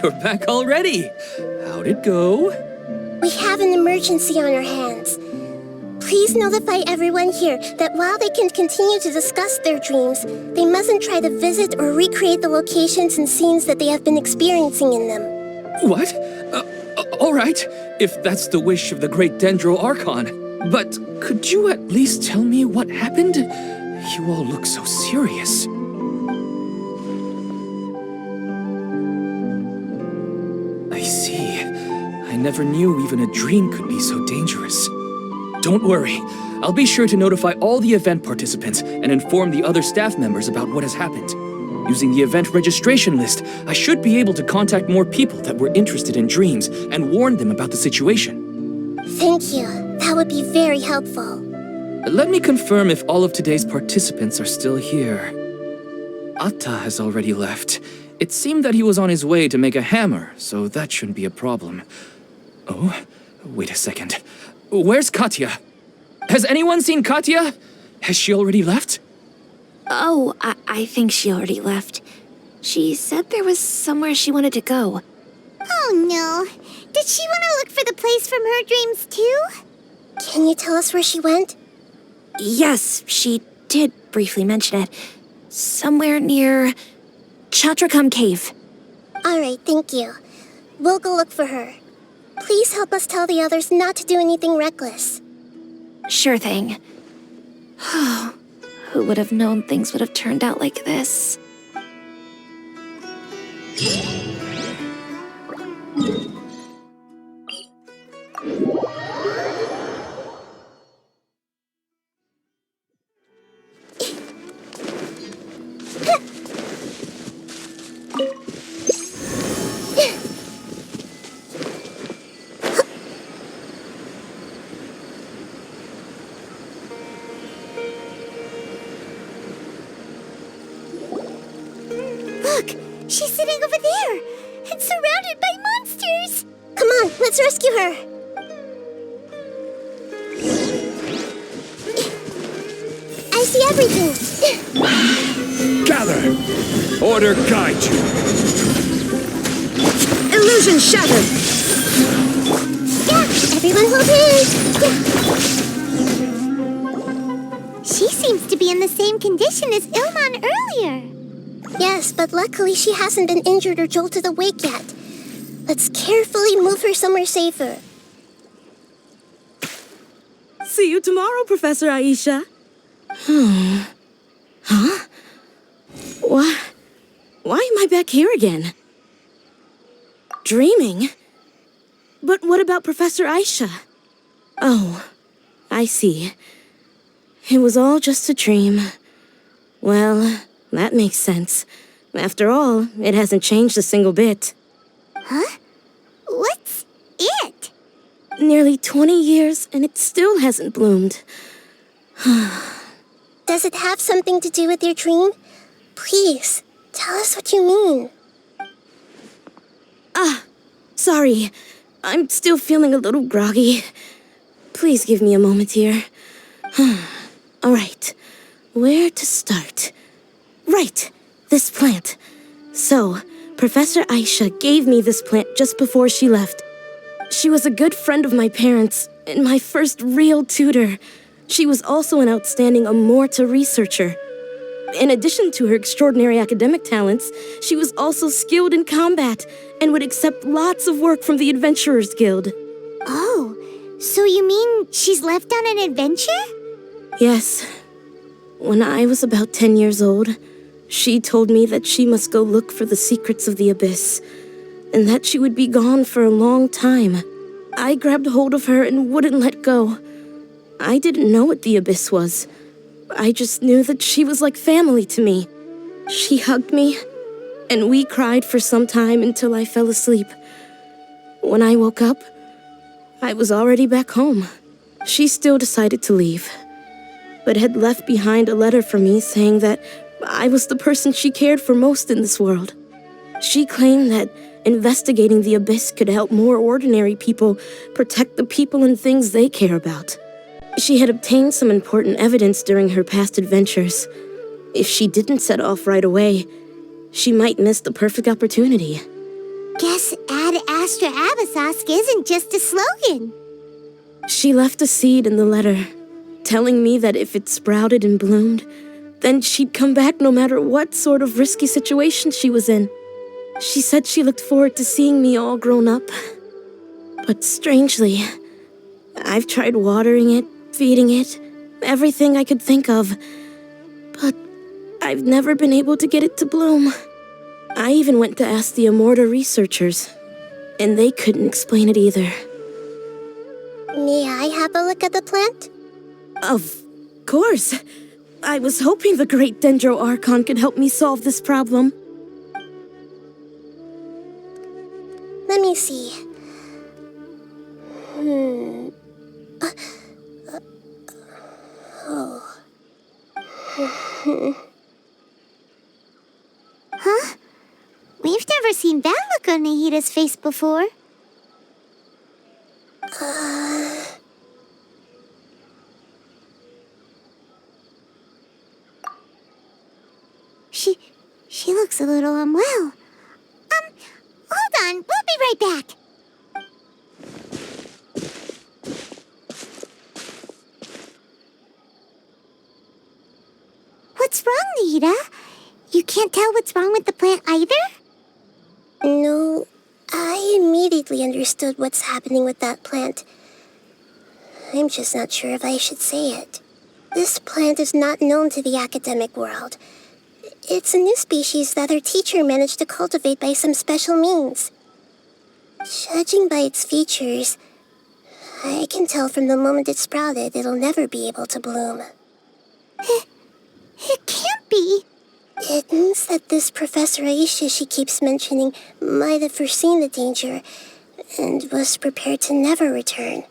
you're back already. How'd it go? We have an emergency on our hands. Please notify everyone here that while they can continue to discuss their dreams, they mustn't try to visit or recreate the locations and scenes that they have been experiencing in them. What? All right, if that's the wish of the great Dendro Archon. But could you at least tell me what happened? You all look so serious. I see. I never knew even a dream could be so dangerous. Don't worry. I'll be sure to notify all the event participants and inform the other staff members about what has happened. Using the event registration list, I should be able to contact more people that were interested in dreams and warn them about the situation. Thank you. That would be very helpful. Let me confirm if all of today's participants are still here. Atta has already left. It seemed that he was on his way to make a hammer, so that shouldn't be a problem. Oh, wait a second. Where's Katya? Has anyone seen Katya? Has she already left? Oh, I think she already left. She said there was somewhere she wanted to go. Oh no. Did she want to look for the place from her dreams too? Can you tell us where she went? Yes, she did briefly mention it. Somewhere near Chatrakam Cave. Alright, thank you. We'll go look for her. Please help us tell the others not to do anything reckless. Sure thing. Who would have known things would have turned out like this? Look, she's sitting over there and surrounded by monsters. Come on, let's rescue her. I see everything. Gather! Order guide you! Illusion shattered. Yeah, everyone hold hands. She seems to be in the same condition as Ilman earlier. Yes, but luckily she hasn't been injured or jolted awake yet. Let's carefully move her somewhere safer. See you tomorrow, Professor Aisha. Huh? Why am I back here again? Dreaming? But what about Professor Aisha? Oh, I see. It was all just a dream. Well, that makes sense. After all, it hasn't changed a single bit. Huh? What's it? Nearly 20 years, and it still hasn't bloomed. Does it have something to do with your dream? Please, tell us what you mean. Sorry. I'm still feeling a little groggy. Please give me a moment here. All right. Where to start? Right. This plant. So, Professor Aisha gave me this plant just before she left. She was a good friend of my parents and my first real tutor. She was also an outstanding Amorta researcher. In addition to her extraordinary academic talents, she was also skilled in combat and would accept lots of work from the Adventurers Guild. Oh, so you mean she's left on an adventure? Yes. When I was about 10 years old, she told me that she must go look for the secrets of the Abyss, and that she would be gone for a long time. I grabbed hold of her and wouldn't let go. I didn't know what the Abyss was. I just knew that she was like family to me. She hugged me, and we cried for some time until I fell asleep. When I woke up, I was already back home. She still decided to leave, but had left behind a letter for me saying that I was the person she cared for most in this world. She claimed that investigating the Abyss could help more ordinary people protect the people and things they care about. She had obtained some important evidence during her past adventures. If she didn't set off right away, she might miss the perfect opportunity. Guess Ad Astra Abyssosque isn't just a slogan. She left a seed in the letter, telling me that if it sprouted and bloomed, then she'd come back no matter what sort of risky situation she was in. She said she looked forward to seeing me all grown up. But strangely, I've tried watering it, feeding it, everything I could think of. But I've never been able to get it to bloom. I even went to ask the Immorta researchers, and they couldn't explain it either. May I have a look at the plant? Of course. I was hoping the great Dendro Archon could help me solve this problem. Let me see. Huh? We've never seen that look on Nahida's face before. She looks a little unwell. Hold on, we'll be right back. What's wrong, Nahida? You can't tell what's wrong with the plant either? No, I immediately understood what's happening with that plant. I'm just not sure if I should say it. This plant is not known to the academic world. It's a new species that our teacher managed to cultivate by some special means. Judging by its features, I can tell from the moment it sprouted it'll never be able to bloom. It can't be. It means that this Professor Aisha she keeps mentioning might have foreseen the danger and was prepared to never return.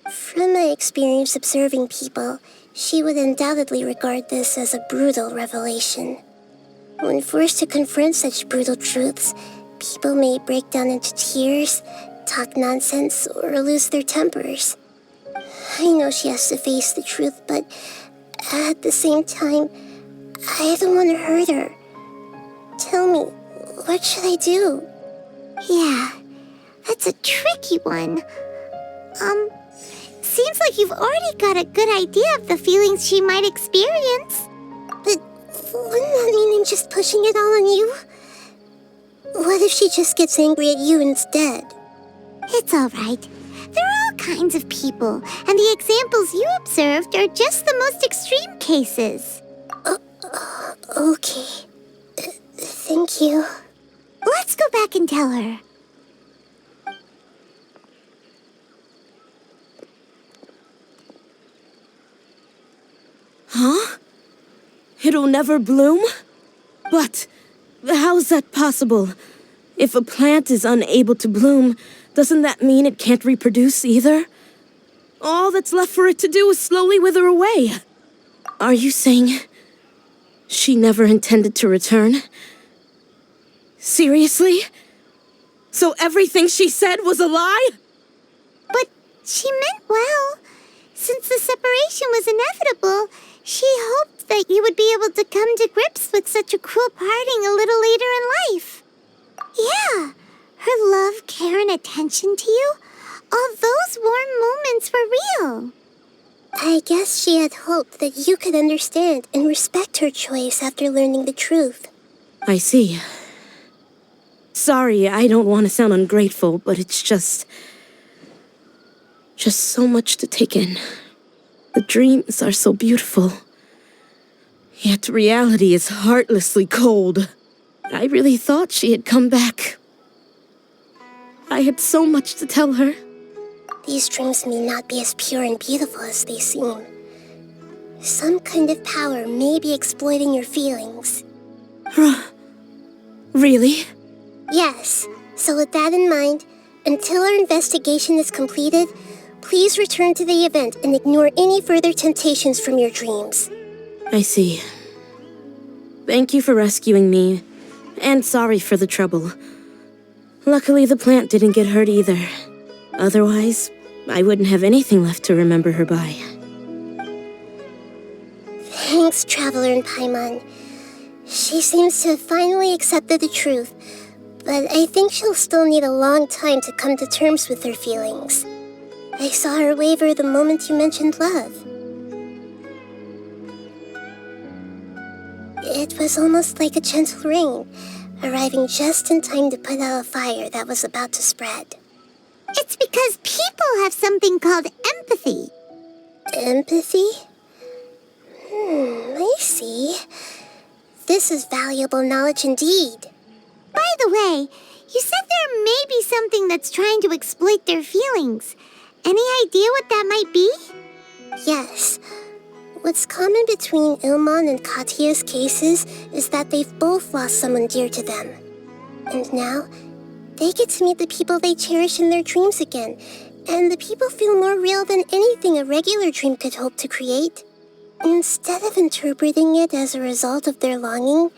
From my experience observing people, she would undoubtedly regard this as a brutal revelation. When forced to confront such brutal truths, people may break down into tears, talk nonsense, or lose their tempers. I know she has to face the truth, but at the same time, I don't want to hurt her. Tell me, what should I do? Yeah, that's a tricky one. Seems like you've already got a good idea of the feelings she might experience. But wouldn't that mean I'm just pushing it all on you? What if she just gets angry at you instead? It's all right. There are all kinds of people, and the examples you observed are just the most extreme cases. Okay. Thank you. Let's go back and tell her. Huh? It'll never bloom? But how's that possible? If a plant is unable to bloom, doesn't that mean it can't reproduce either? All that's left for it to do is slowly wither away. Are you saying she never intended to return? Seriously? So everything she said was a lie? But she meant well. Since the separation was inevitable, she hoped that you would be able to come to grips with such a cruel parting a little later in life. Yeah, her love, care, and attention to you, all those warm moments were real. I guess she had hoped that you could understand and respect her choice after learning the truth. I see. Sorry, I don't want to sound ungrateful, but it's just so much to take in. The dreams are so beautiful. Yet reality is heartlessly cold. I really thought she had come back. I had so much to tell her. These dreams may not be as pure and beautiful as they seem. Some kind of power may be exploiting your feelings. Really? Yes, so with that in mind, until our investigation is completed, please return to the event and ignore any further temptations from your dreams. I see. Thank you for rescuing me, and sorry for the trouble. Luckily, the plant didn't get hurt either. Otherwise, I wouldn't have anything left to remember her by. Thanks, Traveler in Paimon. She seems to have finally accepted the truth, But I think she'll still need a long time to come to terms with her feelings. I saw her waver the moment you mentioned love. It was almost like a gentle rain, arriving just in time to put out a fire that was about to spread. It's because people have something called empathy. Empathy? I see. This is valuable knowledge indeed. By the way, you said there may be something that's trying to exploit their feelings. Any idea what that might be? Yes. What's common between Ilmon and Katya's cases is that they've both lost someone dear to them. And now, they get to meet the people they cherish in their dreams again, and the people feel more real than anything a regular dream could hope to create. Instead of interpreting it as a result of their longing,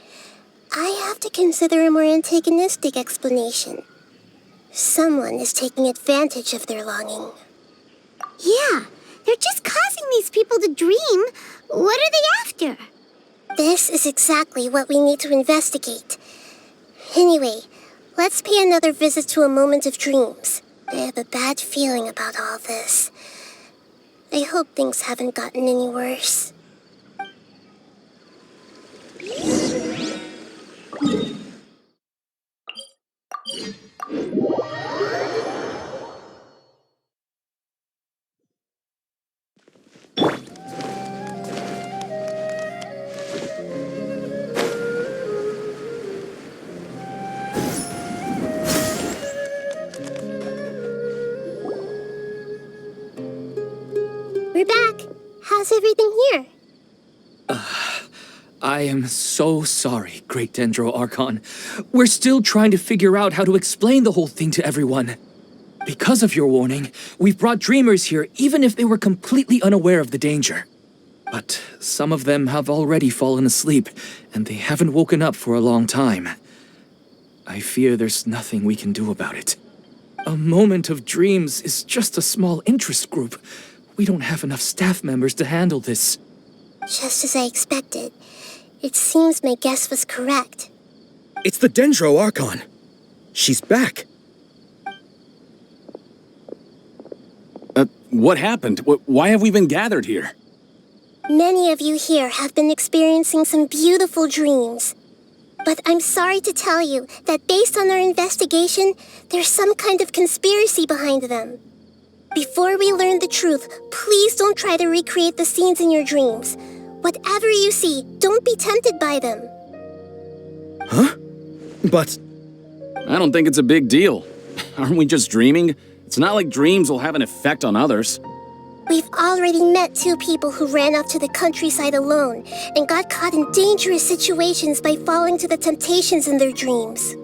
I have to consider a more antagonistic explanation. Someone is taking advantage of their longing. Yeah, they're just causing these people to dream. What are they after? This is exactly what we need to investigate. Anyway, let's pay another visit to a moment of dreams. I have a bad feeling about all this. I hope things haven't gotten any worse. We're back. How's everything here? I am so sorry, Great Dendro Archon. We're still trying to figure out how to explain the whole thing to everyone. Because of your warning, we've brought dreamers here even if they were completely unaware of the danger. But some of them have already fallen asleep, and they haven't woken up for a long time. I fear there's nothing we can do about it. A moment of dreams is just a small interest group. We don't have enough staff members to handle this. Just as I expected. It seems my guess was correct. It's the Dendro Archon. She's back. What happened? Why have we been gathered here? Many of you here have been experiencing some beautiful dreams. But I'm sorry to tell you that based on our investigation, there's some kind of conspiracy behind them. Before we learn the truth, please don't try to recreate the scenes in your dreams. Whatever you see, don't be tempted by them. Huh? But... I don't think it's a big deal. Aren't we just dreaming? It's not like dreams will have an effect on others. We've already met 2 people who ran off to the countryside alone and got caught in dangerous situations by falling to the temptations in their dreams.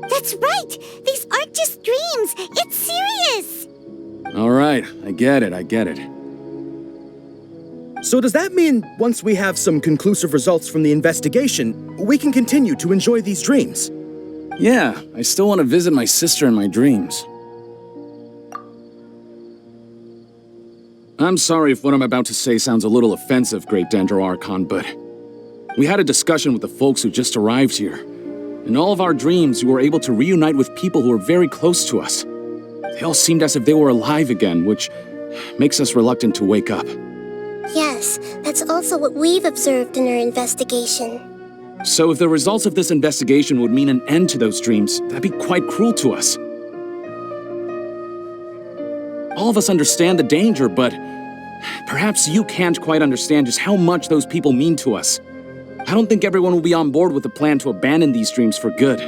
That's right! These aren't just dreams! It's serious! All right, I get it. so does that mean once we have some conclusive results from the investigation, we can continue to enjoy these dreams? Yeah, I still want to visit my sister in my dreams. I'm sorry if what I'm about to say sounds a little offensive, Great Dendro Archon, but we had a discussion with the folks who just arrived here. In all of our dreams, we were able to reunite with people who were very close to us. They all seemed as if they were alive again, which makes us reluctant to wake up. Yes, that's also what we've observed in our investigation. So if the results of this investigation would mean an end to those dreams, that'd be quite cruel to us. All of us understand the danger, but perhaps you can't quite understand just how much those people mean to us. I don't think everyone will be on board with the plan to abandon these dreams for good.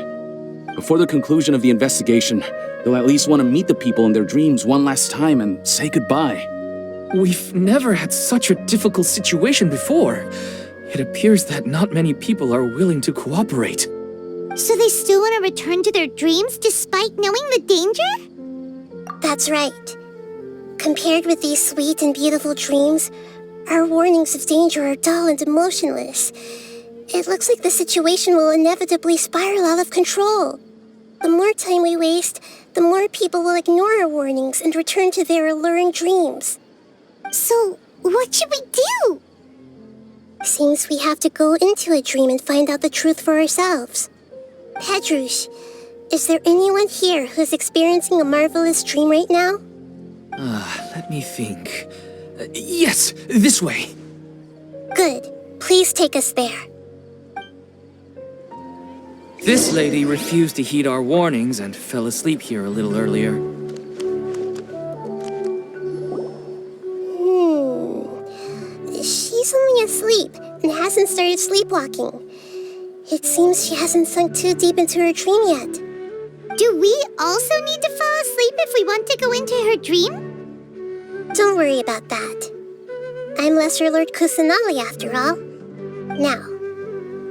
Before the conclusion of the investigation, they'll at least want to meet the people in their dreams one last time and say goodbye. We've never had such a difficult situation before. It appears that not many people are willing to cooperate. So they still want to return to their dreams despite knowing the danger? That's right. Compared with these sweet and beautiful dreams, our warnings of danger are dull and emotionless. It looks like the situation will inevitably spiral out of control. The more time we waste, the more people will ignore our warnings and return to their alluring dreams. So, what should we do? Seems we have to go into a dream and find out the truth for ourselves. Pedrush, Is there anyone here who's experiencing a marvelous dream right now? Let me think. Yes, this way. Good. Please take us there. This lady refused to heed our warnings and fell asleep here a little earlier. She's only asleep and hasn't started sleepwalking. It seems she hasn't sunk too deep into her dream yet. Do we also need to fall asleep if we want to go into her dream? Don't worry about that. I'm Lesser Lord Kusanali after all. Now,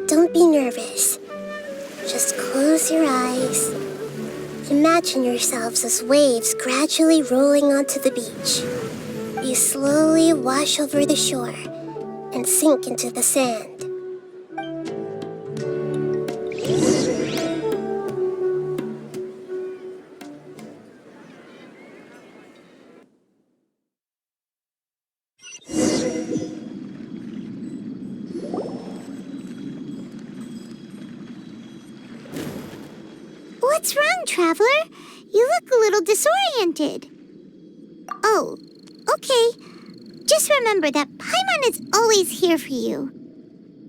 don't be nervous. Just close your eyes. Imagine yourselves as waves gradually rolling onto the beach. You slowly wash over the shore and sink into the sand. What's wrong, Traveler? You look a little disoriented. Oh, okay. Just remember that Paimon is always here for you.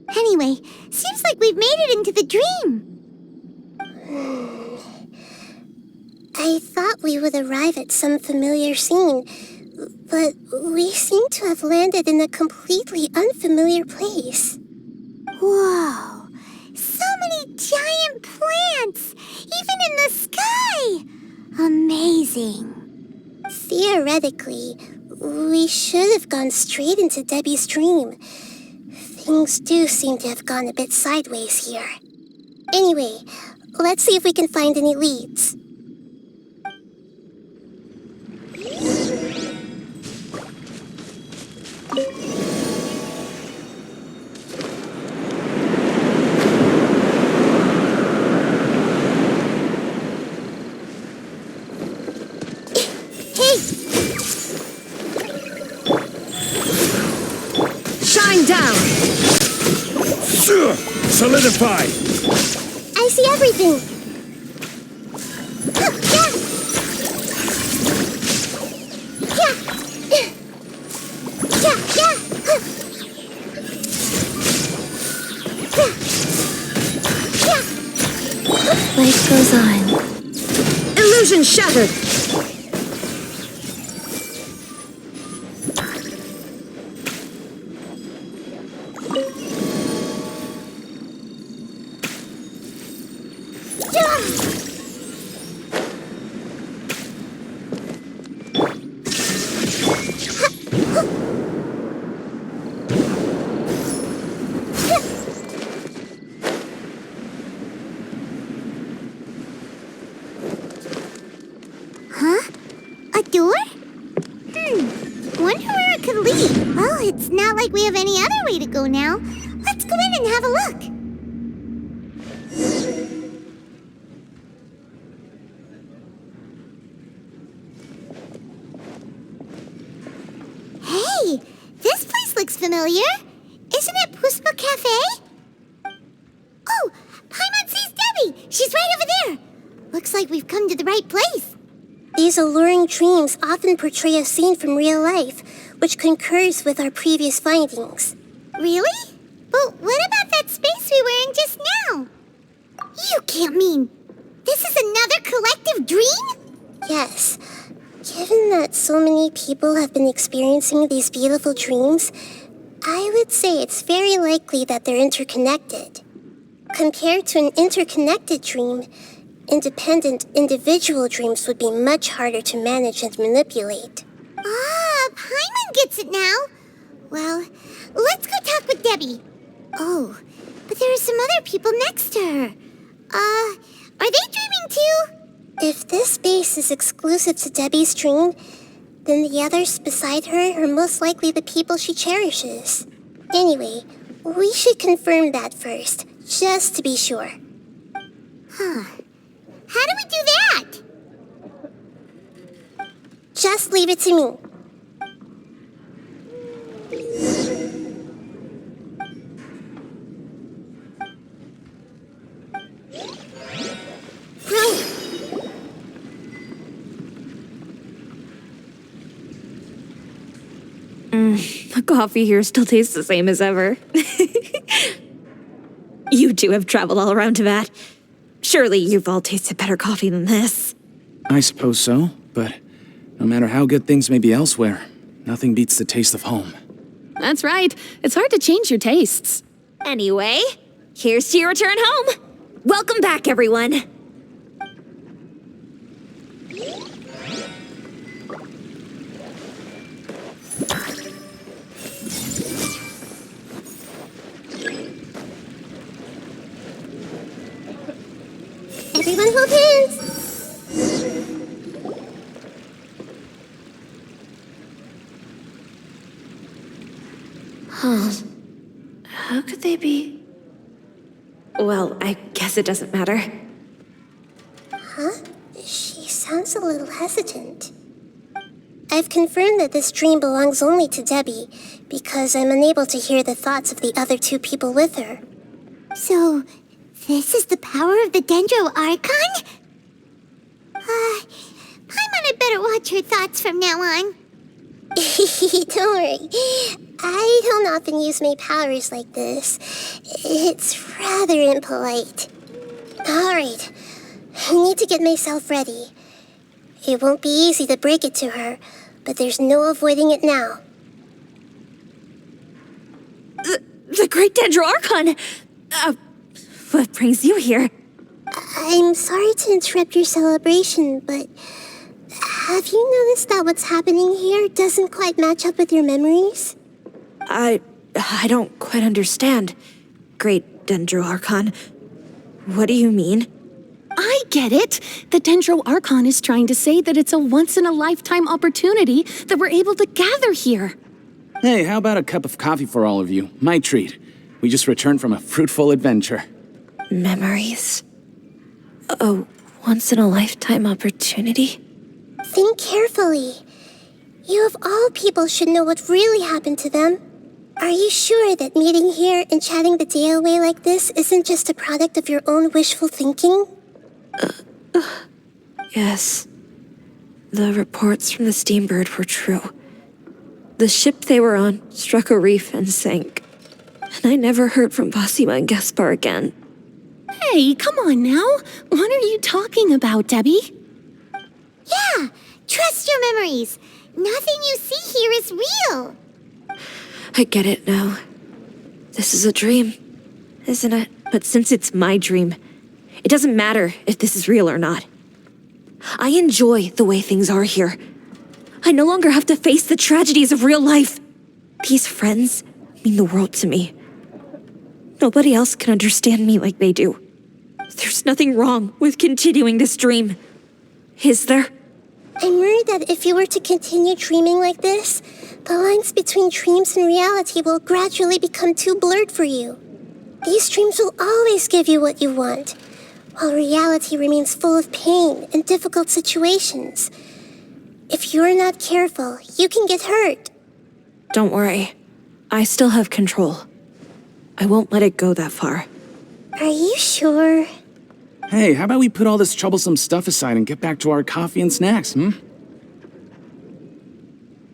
Anyway, seems like we've made it into the dream. I thought we would arrive at some familiar scene, but we seem to have landed in a completely unfamiliar place. Whoa! So many giant plants! Even in the sky! Amazing. Theoretically, we should have gone straight into Debbie's dream. Things do seem to have gone a bit sideways here. Anyway, let's see if we can find any leads. Shine down! Solidify! I see everything! Life goes on. Illusion shattered! Huh? A door? Wonder where it could lead. Well, it's not like we have any other way to go now. Let's go in and have a look. Hey, this place looks familiar. Isn't it Puspa Cafe? Oh, Paimon sees Debbie. She's right over there. Looks like we've come to the right place. These alluring dreams often portray a scene from real life, which concurs with our previous findings. Really? But what about that space we were in just now? You can't mean this is another collective dream? Yes. Given that so many people have been experiencing these beautiful dreams, I would say it's very likely that they're interconnected. Compared to an interconnected dream, independent individual dreams would be much harder to manage and manipulate. Ah, Paimon gets it now. Well, let's go talk with Debbie. Oh, but there are some other people next to her. Are they dreaming too? If this space is exclusive to Debbie's dream, then the others beside her are most likely the people she cherishes. Anyway, we should confirm that first, just to be sure. Huh. How do we do that? Just leave it to me. The coffee here still tastes the same as ever. You two have traveled all around Tibet. Surely you've all tasted better coffee than this. I suppose so, but no matter how good things may be elsewhere, nothing beats the taste of home. That's right. It's hard to change your tastes. Anyway, here's to your return home. Welcome back, everyone. Everyone hold hands! How could they be? Well, I guess it doesn't matter. She sounds a little hesitant. I've confirmed that this dream belongs only to Debbie, because I'm unable to hear the thoughts of the other two people with her. So, this is the power of the Dendro Archon? Paimon had better watch her thoughts from now on. Don't worry. I don't often use my powers like this. It's rather impolite. Alright, I need to get myself ready. It won't be easy to break it to her, but there's no avoiding it now. The Great Dendro Archon! What brings you here? I'm sorry to interrupt your celebration, but have you noticed that what's happening here doesn't quite match up with your memories? I don't quite understand. Great Dendro Archon. What do you mean? I get it. The Dendro Archon is trying to say that it's a once-in-a-lifetime opportunity that we're able to gather here. Hey, how about a cup of coffee for all of you? My treat. We just returned from a fruitful adventure. Memories. A once-in-a-lifetime opportunity? Think carefully. You of all people should know what really happened to them. Are you sure that meeting here and chatting the day away like this isn't just a product of your own wishful thinking? Yes. The reports from the Steambird were true. The ship they were on struck a reef and sank. And I never heard from Basima and Gaspar again. Hey, come on now. What are you talking about, Debbie? Yeah, trust your memories. Nothing you see here is real. I get it now. This is a dream, isn't it? But since it's my dream, it doesn't matter if this is real or not. I enjoy the way things are here. I no longer have to face the tragedies of real life. These friends mean the world to me. Nobody else can understand me like they do. There's nothing wrong with continuing this dream. Is there? I'm worried that if you were to continue dreaming like this, the lines between dreams and reality will gradually become too blurred for you. These dreams will always give you what you want, while reality remains full of pain and difficult situations. If you're not careful, you can get hurt. Don't worry. I still have control. I won't let it go that far. Are you sure? Hey, how about we put all this troublesome stuff aside and get back to our coffee and snacks,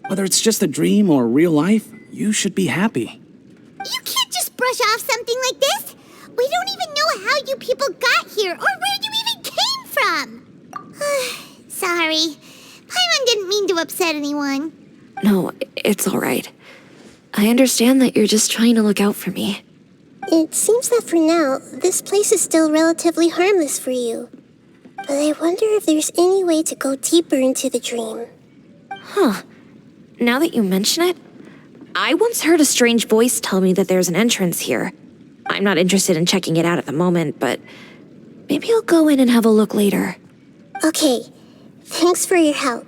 Whether it's just a dream or real life, you should be happy. You can't just brush off something like this. We don't even know how you people got here or where you even came from. Sorry. Paimon didn't mean to upset anyone. No, it's all right. I understand that you're just trying to look out for me. It seems that for now, this place is still relatively harmless for you. But I wonder if there's any way to go deeper into the dream. Now that you mention it, I once heard a strange voice tell me that there's an entrance here. I'm not interested in checking it out at the moment, but maybe I'll go in and have a look later. Okay, thanks for your help.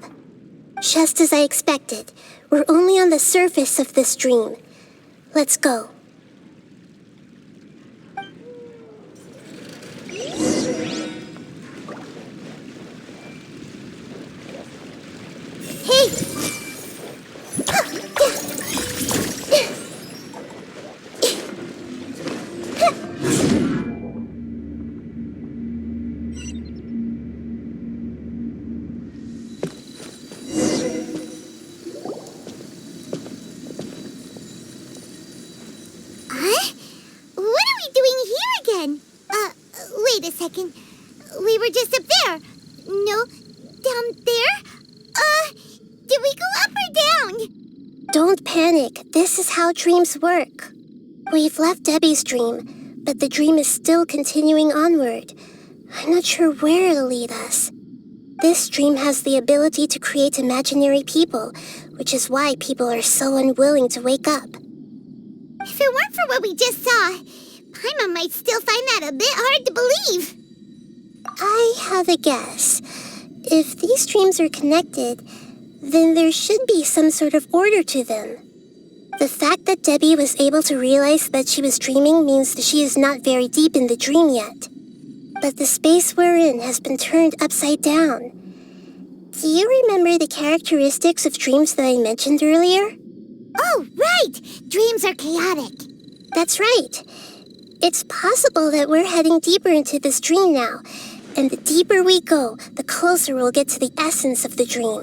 Just as I expected, we're only on the surface of this dream. Let's go. Hey! second. We were just up there. No, down there? Did we go up or down? Don't panic. This is how dreams work. We've left Debbie's dream, but the dream is still continuing onward. I'm not sure where it'll lead us. This dream has the ability to create imaginary people, which is why people are so unwilling to wake up. If it weren't for what we just saw, Paimon might still find that a bit hard to believe. I have a guess. If these dreams are connected, then there should be some sort of order to them. The fact that Debbie was able to realize that she was dreaming means that she is not very deep in the dream yet. But the space we're in has been turned upside down. Do you remember the characteristics of dreams that I mentioned earlier? Oh, right! Dreams are chaotic. That's right. It's possible that we're heading deeper into this dream now, and the deeper we go, the closer we'll get to the essence of the dream.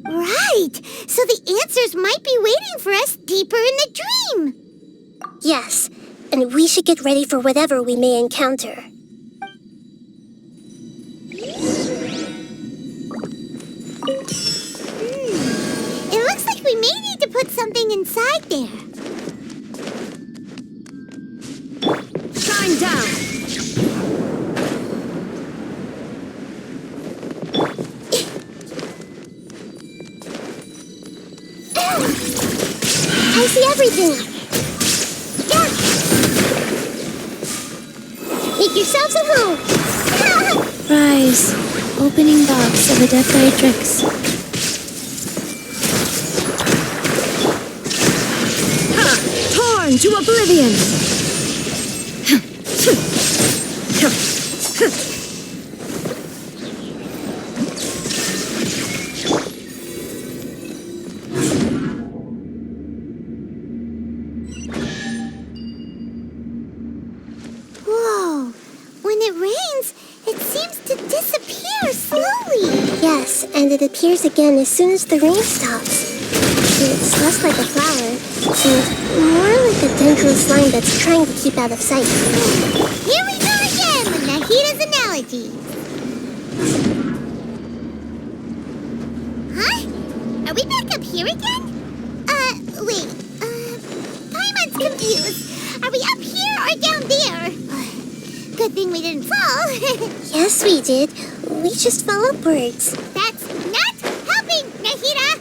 Right! So the answers might be waiting for us deeper in the dream. Yes, and we should get ready for whatever we may encounter. It looks like we may need to put something inside there. Shine down! I see everything! Yeah! Make yourselves at home! Rise, opening box of Adeptitrix. Torn to oblivion! Whoa! When it rains, it seems to disappear slowly. Yes, and it appears again as soon as the rain stops. It's less like a flower, and more like a dendron slime that's trying to keep out of sight. Here we go again with Nahida's analogy. Huh? Are we back up here again? Wait. Paimon's confused. Are we up here or down there? Good thing we didn't fall. Yes, we did. We just fell upwards. That's not helping, Nahida.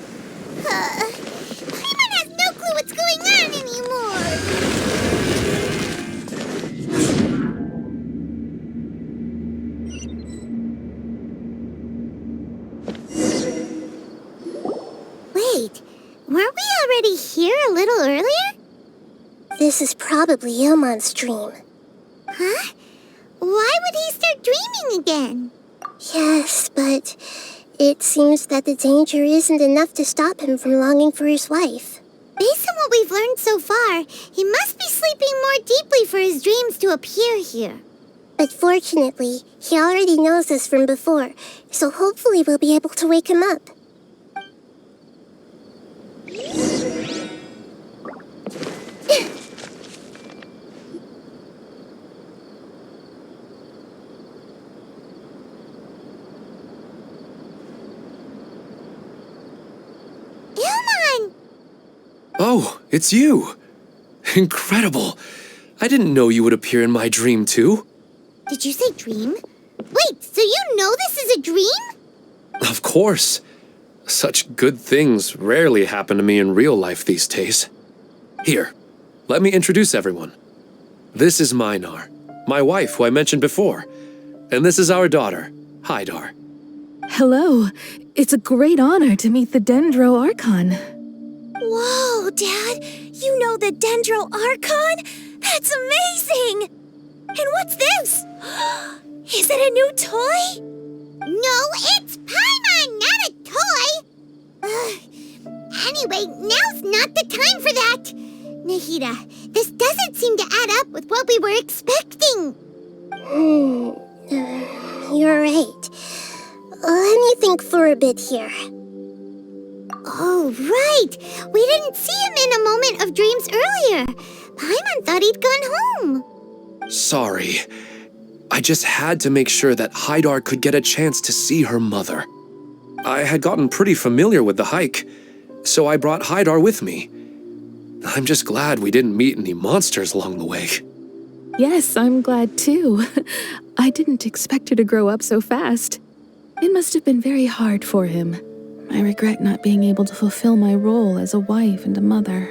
Paimon has no clue what's going on anymore. Wait, weren't we already here a little earlier? This is probably Ilmon's dream. Huh? Why would he start dreaming again? Yes, but it seems that the danger isn't enough to stop him from longing for his wife. Based on what we've learned so far, he must be sleeping more deeply for his dreams to appear here. But fortunately, he already knows us from before, so hopefully we'll be able to wake him up. Oh, it's you! Incredible! I didn't know you would appear in my dream, too. Did you say dream? Wait, so you know this is a dream? Of course. Such good things rarely happen to me in real life these days. Here, let me introduce everyone. This is Minar, my wife who I mentioned before. And this is our daughter, Hydar. Hello. It's a great honor to meet the Dendro Archon. Whoa, Dad! You know the Dendro Archon? That's amazing! And what's this? Is it a new toy? No, it's Paimon, not a toy! Anyway, now's not the time for that! Nahida, this doesn't seem to add up with what we were expecting. You're right. Let me think for a bit here. Oh, right! We didn't see him in a moment of dreams earlier. Paimon thought he'd gone home. Sorry. I just had to make sure that Haidar could get a chance to see her mother. I had gotten pretty familiar with the hike, so I brought Haidar with me. I'm just glad we didn't meet any monsters along the way. Yes, I'm glad too. I didn't expect her to grow up so fast. It must have been very hard for him. I regret not being able to fulfill my role as a wife and a mother.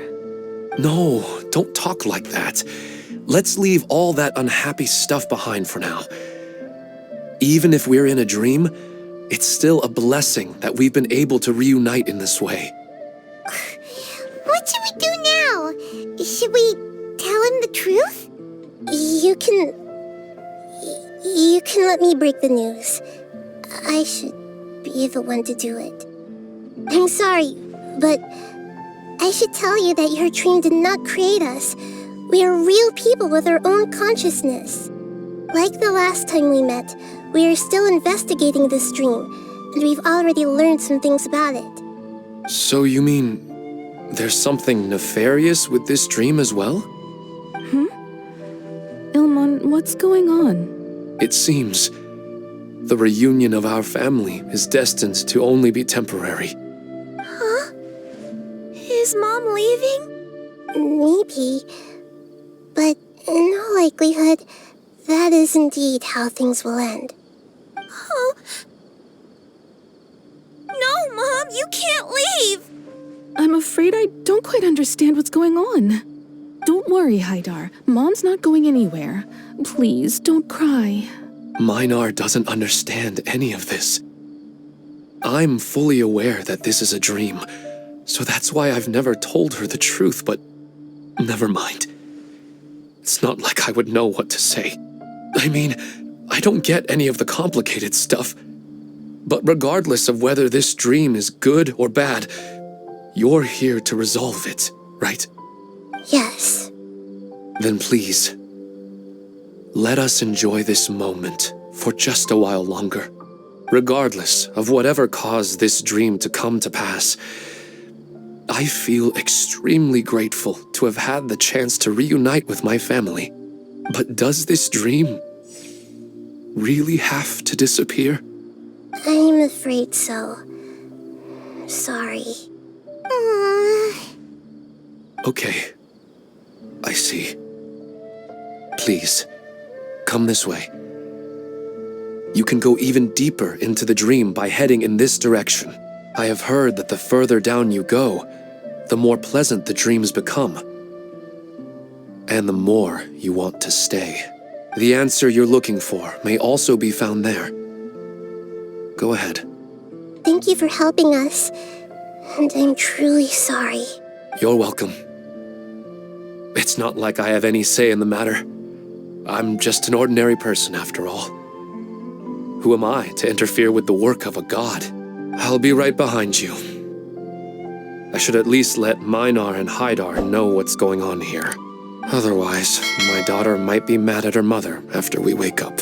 No, don't talk like that. Let's leave all that unhappy stuff behind for now. Even if we're in a dream, it's still a blessing that we've been able to reunite in this way. What should we do now? Should we tell him the truth? You can let me break the news. I should be the one to do it. I'm sorry, but I should tell you that your dream did not create us. We are real people with our own consciousness. Like the last time we met, we are still investigating this dream, and we've already learned some things about it. So you mean there's something nefarious with this dream as well? Ilmon, what's going on? It seems the reunion of our family is destined to only be temporary. Is Mom leaving? Maybe, but in all likelihood, that is indeed how things will end. Oh. No, Mom, you can't leave! I'm afraid I don't quite understand what's going on. Don't worry, Haidar. Mom's not going anywhere. Please, don't cry. Minar doesn't understand any of this. I'm fully aware that this is a dream, so that's why I've never told her the truth, but never mind. It's not like I would know what to say. I mean, I don't get any of the complicated stuff. But regardless of whether this dream is good or bad, you're here to resolve it, right? Yes. Then please, let us enjoy this moment for just a while longer. Regardless of whatever caused this dream to come to pass, I feel extremely grateful to have had the chance to reunite with my family. But does this dream really have to disappear? I'm afraid so. Sorry. Okay, I see. Please, come this way. You can go even deeper into the dream by heading in this direction. I have heard that the further down you go, the more pleasant the dreams become. And the more you want to stay. The answer you're looking for may also be found there. Go ahead. Thank you for helping us, and I'm truly sorry. You're welcome. It's not like I have any say in the matter. I'm just an ordinary person after all. Who am I to interfere with the work of a god? I'll be right behind you. I should at least let Minar and Haidar know what's going on here. Otherwise, my daughter might be mad at her mother after we wake up.